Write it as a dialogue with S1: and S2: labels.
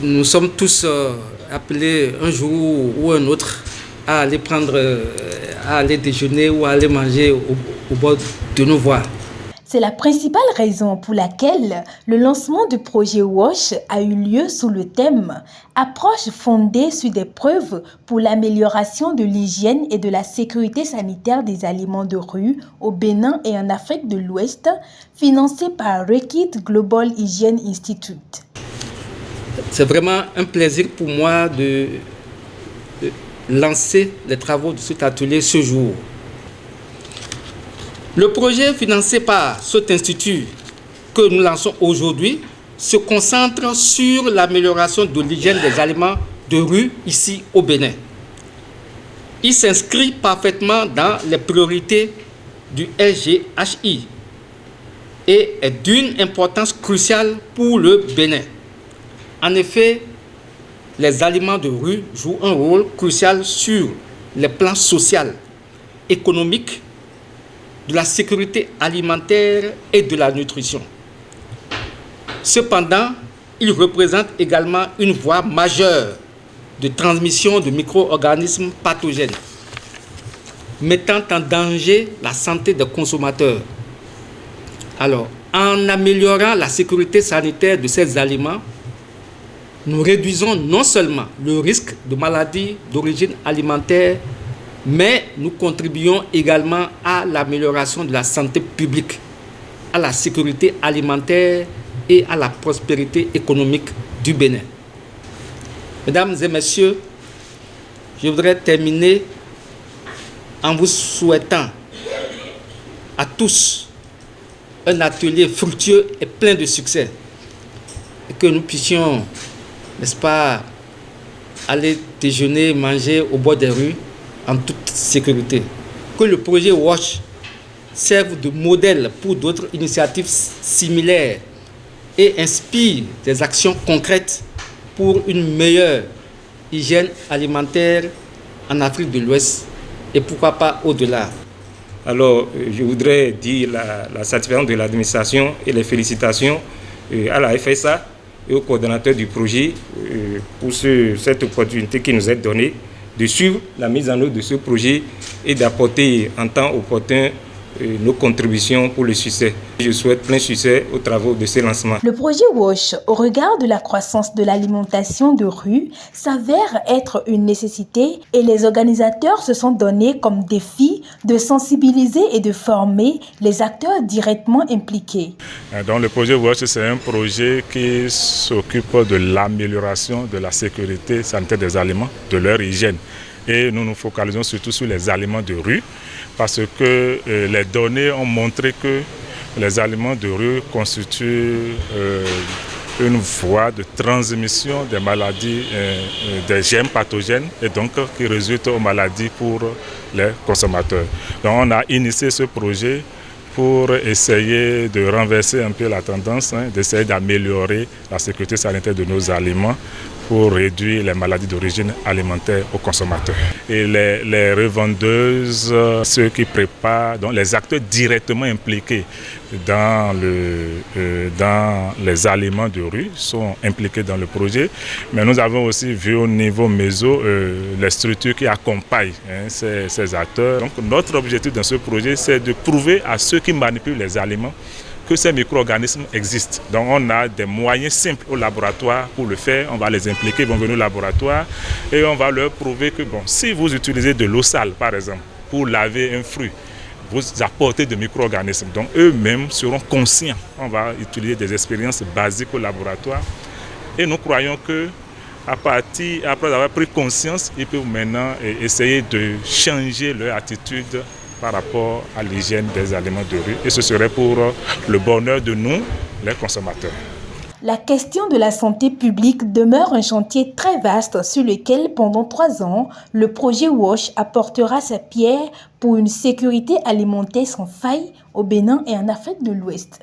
S1: nous sommes tous appelés un jour ou un autre à aller à aller déjeuner ou à aller manger au bord de nos voies.
S2: C'est la principale raison pour laquelle le lancement du projet WASH a eu lieu sous le thème « Approche fondée sur des preuves pour l'amélioration de l'hygiène et de la sécurité sanitaire des aliments de rue au Bénin et en Afrique de l'Ouest », financé par Reckitt Global Hygiene Institute.
S1: C'est vraiment un plaisir pour moi de lancer les travaux de cet atelier ce jour. Le projet financé par cet institut que nous lançons aujourd'hui se concentre sur l'amélioration de l'hygiène des aliments de rue ici au Bénin. Il s'inscrit parfaitement dans les priorités du SGHI et est d'une importance cruciale pour le Bénin. En effet, les aliments de rue jouent un rôle crucial sur les plans social, économique, de la sécurité alimentaire et de la nutrition. Cependant, ils représentent également une voie majeure de transmission de micro-organismes pathogènes, mettant en danger la santé des consommateurs. Alors, en améliorant la sécurité sanitaire de ces aliments, nous réduisons non seulement le risque de maladies d'origine alimentaire, mais nous contribuons également à l'amélioration de la santé publique, à la sécurité alimentaire et à la prospérité économique du Bénin. Mesdames et messieurs, je voudrais terminer en vous souhaitant à tous un atelier fructueux et plein de succès et que nous puissions, n'est-ce pas, aller déjeuner, manger au bord des rues en toute sécurité. Que le projet WASH serve de modèle pour d'autres initiatives similaires et inspire des actions concrètes pour une meilleure hygiène alimentaire en Afrique de l'Ouest et pourquoi pas au-delà.
S3: Alors, je voudrais dire la satisfaction de l'administration et les félicitations à la FSA et au coordonnateur du projet pour cette opportunité qui nous est donnée de suivre la mise en œuvre de ce projet et d'apporter en temps opportun nos contributions pour le succès. Je souhaite plein succès aux travaux de ce lancement.
S2: Le projet WASH, au regard de la croissance de l'alimentation de rue, s'avère être une nécessité et les organisateurs se sont donnés comme défi de sensibiliser et de former les acteurs directement impliqués.
S4: Donc le projet WASH, c'est un projet qui s'occupe de l'amélioration de la sécurité sanitaire des aliments, de leur hygiène. Et nous nous focalisons surtout sur les aliments de rue parce que les données ont montré que les aliments de rue constituent une voie de transmission des maladies, des germes pathogènes et donc qui résultent aux maladies pour les consommateurs. Donc on a initié ce projet pour essayer de renverser un peu la tendance, d'essayer d'améliorer la sécurité sanitaire de nos aliments pour réduire les maladies d'origine alimentaire aux consommateurs. Et les revendeuses, ceux qui préparent, donc les acteurs directement impliqués dans les aliments de rue sont impliqués dans le projet. Mais nous avons aussi vu au niveau méso les structures qui accompagnent ces acteurs. Donc notre objectif dans ce projet, c'est de prouver à ceux qui manipulent les aliments que ces micro-organismes existent. Donc on a des moyens simples au laboratoire pour le faire. On va les impliquer, ils vont venir au laboratoire et on va leur prouver que si vous utilisez de l'eau sale, par exemple, pour laver un fruit, vous apportez de micro-organismes. Donc eux-mêmes seront conscients. On va utiliser des expériences basiques au laboratoire et nous croyons que après avoir pris conscience, ils peuvent maintenant essayer de changer leur attitude par rapport à l'hygiène des aliments de rue. Et ce serait pour le bonheur de nous, les consommateurs.
S2: La question de la santé publique demeure un chantier très vaste sur lequel, pendant 3 ans, le projet WASH apportera sa pierre pour une sécurité alimentaire sans faille au Bénin et en Afrique de l'Ouest.